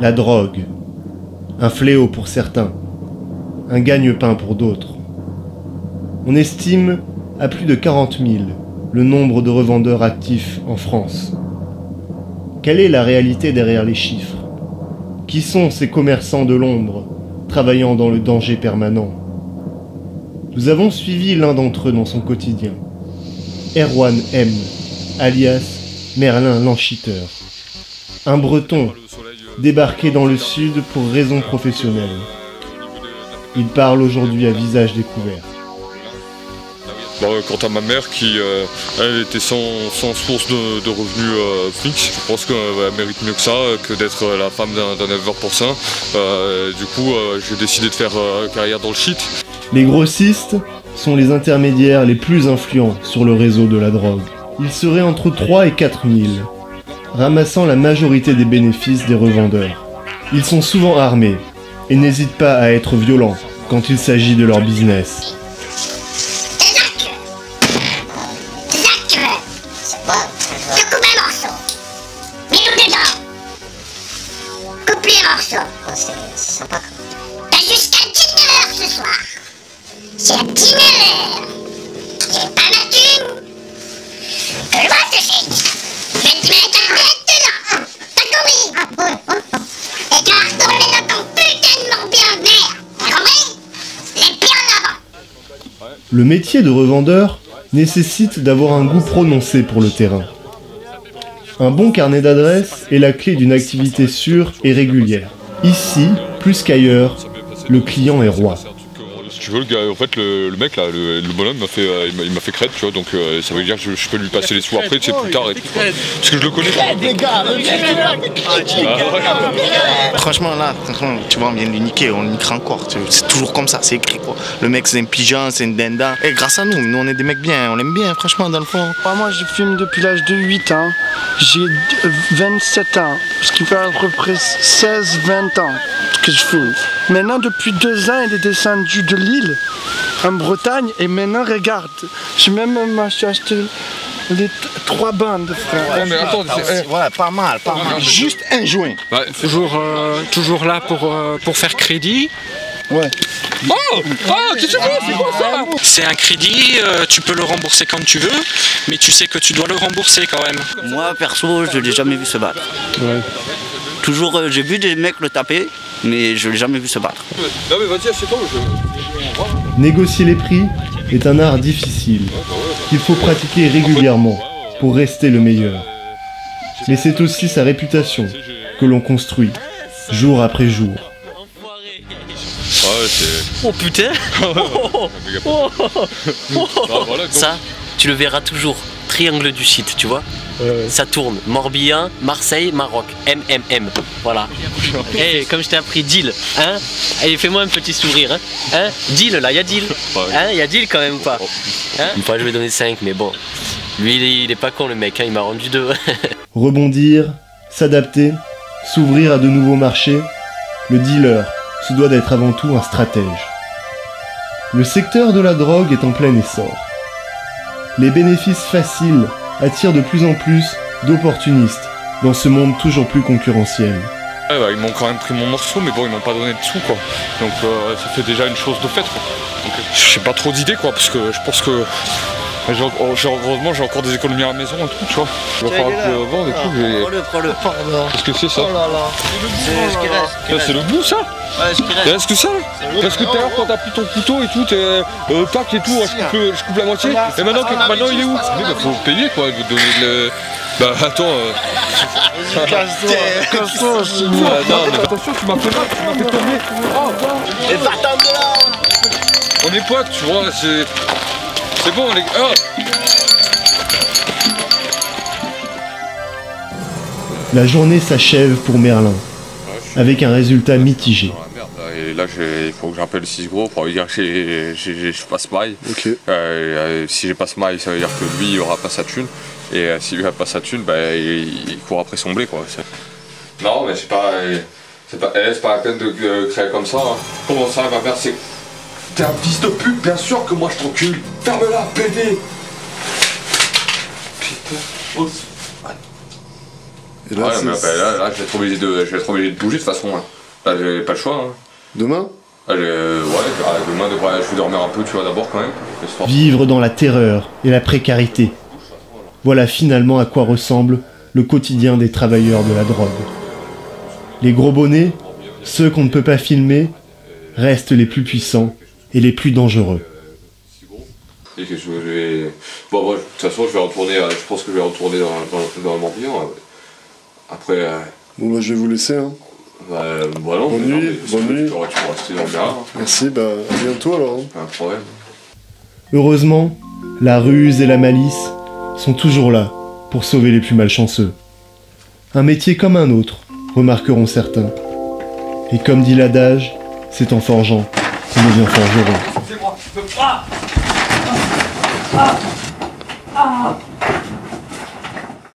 La drogue. Un fléau pour certains. Un gagne-pain pour d'autres. On estime à plus de 40 000 le nombre de revendeurs actifs en France. Quelle est la réalité derrière les chiffres? Qui sont ces commerçants de l'ombre, travaillant dans le danger permanent? Nous avons suivi l'un d'entre eux dans son quotidien. Erwan M, alias Merlin l'Enchiteur. Un Breton, débarqué dans le sud pour raisons professionnelles. Il parle aujourd'hui à visage découvert. Quant à ma mère qui elle était sans source de revenus fixe, je pense qu'elle mérite mieux que ça, que d'être la femme d'un éleveur porcin. Du coup j'ai décidé de faire carrière dans le shit. Les grossistes sont les intermédiaires les plus influents sur le réseau de la drogue. Ils seraient entre 3 et 4 000, ramassant la majorité des bénéfices des revendeurs. Ils sont souvent armés et n'hésitent pas à être violents quand il s'agit de leur business. C'est sympa. T'as jusqu'à 19h ce soir. C'est à 19h. J'ai pas ma thune. Que loin ce shit. Je vais te mettre un tête dedans. T'as compris? Et tu vas retourner dans ton putain de morbier vert. T'as compris? Les pieds en avant. Le métier de revendeur nécessite d'avoir un goût prononcé pour le terrain. Un bon carnet d'adresses est la clé d'une activité sûre et régulière. Ici, plus qu'ailleurs, le client est roi. Si tu veux, le gars, en fait, le mec là, le bonhomme il m'a fait crête, tu vois, donc ça veut dire que je peux lui passer les sous après, tu sais, plus tard et tout. Parce que je le connais. Franchement là, tu vois, on vient de lui niquer, on le niquera encore. C'est toujours comme ça, c'est écrit quoi. Le mec c'est un pigeon, c'est une denda. Et grâce à nous on est des mecs bien, on l'aime bien franchement dans le fond. Moi je fume depuis l'âge de 8 ans. J'ai 27 ans, ce qui fait à peu près 16-20 ans que je fume. Maintenant depuis 2 ans il est descendu de Lille en Bretagne et maintenant regarde, j'ai même acheté les 3 bandes frère. Ouais mais attends, ouais, pas mal. Juste un joint. Ouais. Toujours là pour faire crédit. Ouais. Oh qu'est-ce que tu fais? C'est quoi ça? C'est un crédit, tu peux le rembourser quand tu veux, mais tu sais que tu dois le rembourser quand même. Moi perso, je l'ai jamais vu se battre. Ouais. Toujours, j'ai vu des mecs le taper, mais je l'ai jamais vu se battre. Non mais vas-y, assieds-toi. Négocier les prix est un art difficile qu'il faut pratiquer régulièrement pour rester le meilleur. Mais c'est aussi sa réputation que l'on construit jour après jour. Ouais, c'est... Oh putain. Ça, tu le verras toujours. Triangle du shit, tu vois. Ça tourne. Morbihan, Marseille, Maroc. MMM. Voilà. Hey, comme je t'ai appris, deal. Hein? Allez, fais-moi un petit sourire. Hein? Deal, là, y'a deal. Hein? Y'a deal quand même ou pas? Hein? Une fois, je vais donner 5, mais bon. Lui, il est pas con, le mec. Hein? Il m'a rendu 2. Rebondir, s'adapter, s'ouvrir à de nouveaux marchés, le dealer se doit d'être avant tout un stratège. Le secteur de la drogue est en plein essor. Les bénéfices faciles attirent de plus en plus d'opportunistes dans ce monde toujours plus concurrentiel. Ouais, bah, ils m'ont quand même pris mon morceau, mais bon, ils m'ont pas donné de sous, quoi. Donc ça fait déjà une chose de faite, quoi. Donc j'ai pas trop d'idées, quoi, parce que je pense que... heureusement, j'ai encore des économies à la maison et tout, tu vois. Il va falloir que je vende et tout. Prends-le. Qu'est-ce que c'est ça? Oh là là. C'est ce qui reste. C'est le bout, ça? Ouais, ce qui reste. Est-ce que ça? Parce que tout à l'heure, quand t'as pris ton couteau et tout, tac et tout, je coupe la moitié. Et maintenant il est où? Bah, faut payer, quoi, il veut donner le... Bah attends... Casse-toi, non, mais attention, tu m'as fait mal, tu m'as fait tomber. Et va-t'en de là. On est potes, tu vois, c'est bon, les gars. La journée s'achève pour Merlin, avec un résultat mitigé. Et là, il faut que j'appelle 6 gros pour lui dire que je passe maille. Okay. Si j'ai pas ce maille, ça veut dire que lui, il aura pas sa thune. Et s'il lui a pas sa thune, bah, il court après son blé, quoi. Non, mais c'est pas la peine de créer comme ça. Hein. Comment ça, ma mère, c'est... T'es un fils de pute, bien sûr que moi je t'encule. Ferme-la, pédé. Putain. Et là, ouais, mais là, je vais être obligé de bouger de toute façon. Hein. Là, j'ai pas le choix. Hein. Demain? Ouais, demain, je vais dormir un peu, tu vois, d'abord quand même. Vivre dans la terreur et la précarité. Voilà finalement à quoi ressemble le quotidien des travailleurs de la drogue. Les gros bonnets, ceux qu'on ne peut pas filmer, restent les plus puissants et les plus dangereux. Et que bon, moi, de toute façon, je pense que je vais retourner dans le Morbihan. Après... Bon, bah, je vais vous laisser, hein. Voilà, bonne nuit, bonne nuit. Tu pourras rester dans le Morbihan. Merci, bah, à bientôt alors. Pas de problème. Heureusement, la ruse et la malice sont toujours là pour sauver les plus malchanceux. Un métier comme un autre, remarqueront certains. Et comme dit l'adage, c'est en forgeant qu'on devient forgeron. C'est moi, je peux pas.